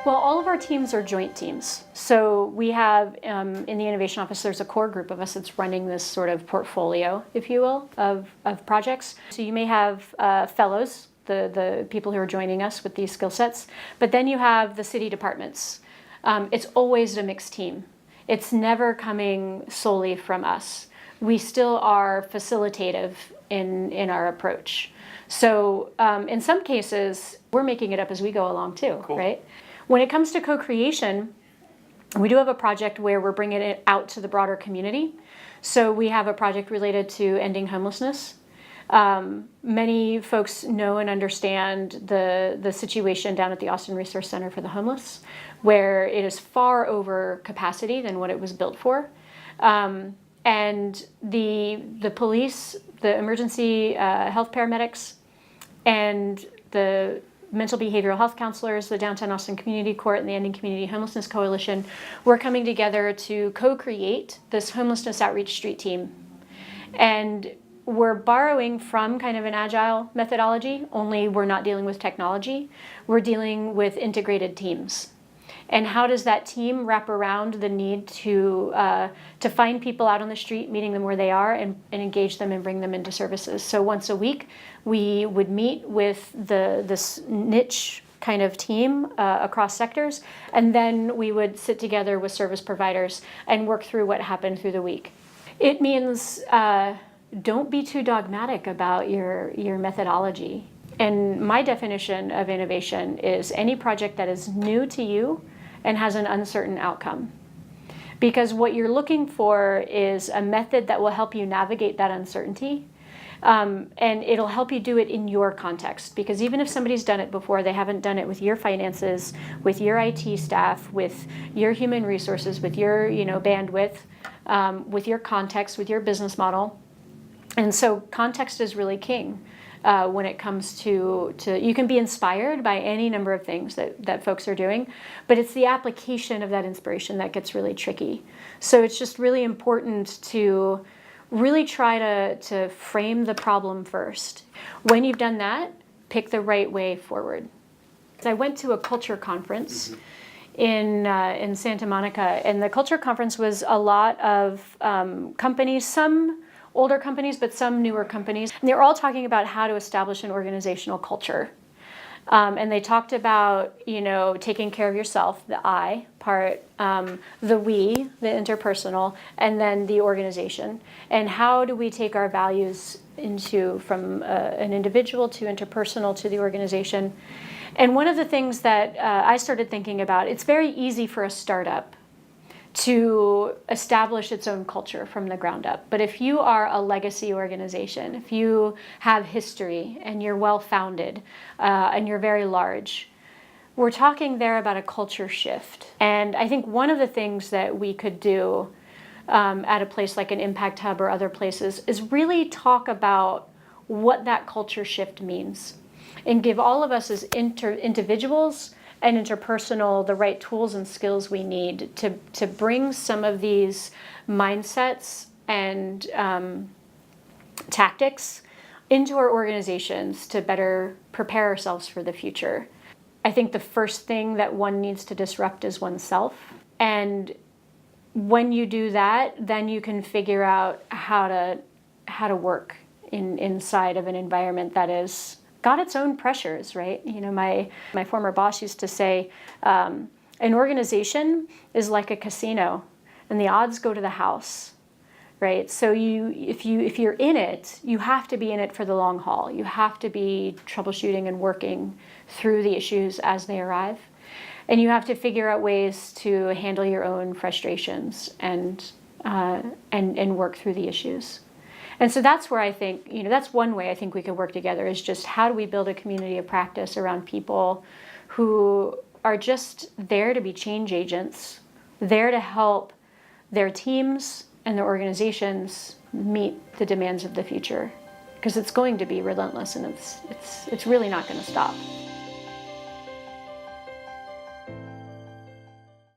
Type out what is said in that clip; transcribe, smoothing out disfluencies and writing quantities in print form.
Well, all of our teams are joint teams. So we have, in the Innovation Office, there's a core group of us that's running this sort of portfolio, if you will, of projects. So you may have fellows, the people who are joining us with these skill sets, but then you have the city departments. It's always a mixed team. It's never coming solely from us. We still are facilitative in our approach. So in some cases, we're making it up as we go along too, cool. Right? When it comes to co-creation, we do have a project where we're bringing it out to the broader community. So we have a project related to ending homelessness. Many folks know and understand the situation down at the Austin Resource Center for the Homeless, where it is far over capacity than what it was built for. And the police, the emergency health paramedics, and the mental behavioral health counselors, the Downtown Austin Community Court, and the Ending Community Homelessness Coalition, we're coming together to co-create this homelessness outreach street team. And we're borrowing from kind of an agile methodology, only we're not dealing with technology. We're dealing with integrated teams. And how does that team wrap around the need to find people out on the street, meeting them where they are, and engage them and bring them into services? So once a week, we would meet with this niche kind of team across sectors, and then we would sit together with service providers and work through what happened through the week. It means don't be too dogmatic about your methodology. And my definition of innovation is any project that is new to you and has an uncertain outcome. Because what you're looking for is a method that will help you navigate that uncertainty. And it'll help you do it in your context. Because even if somebody's done it before, they haven't done it with your finances, with your IT staff, with your human resources, with your bandwidth, with your context, with your business model. And so context is really king. When it comes to you can be inspired by any number of things that folks are doing, but it's the application of that inspiration that gets really tricky. So it's just really important to really try to frame the problem first. When you've done that, pick the right way forward. I went to a culture conference in Santa Monica, and the culture conference was a lot of companies, some older companies, but some newer companies. And they were all talking about how to establish an organizational culture. And they talked about, taking care of yourself, the I part, the we, the interpersonal, and then the organization. And how do we take our values from an individual to interpersonal to the organization? And one of the things that I started thinking about, it's very easy for a startup to establish its own culture from the ground up. But if you are a legacy organization, if you have history and you're well-founded and you're very large, we're talking there about a culture shift. And I think one of the things that we could do at a place like an Impact Hub or other places is really talk about what that culture shift means and give all of us as individuals and interpersonal the right tools and skills we need to bring some of these mindsets and tactics into our organizations to better prepare ourselves for the future. I think the first thing that one needs to disrupt is oneself. And when you do that, then you can figure out how to work inside of an environment that is got its own pressures, right? My former boss used to say, an organization is like a casino, and the odds go to the house, right? So if you're in it, you have to be in it for the long haul. You have to be troubleshooting and working through the issues as they arrive, and you have to figure out ways to handle your own frustrations and work through the issues. And so that's where I think, that's one way I think we could work together, is just how do we build a community of practice around people who are just there to be change agents, there to help their teams and their organizations meet the demands of the future. Because it's going to be relentless, and it's really not going to stop.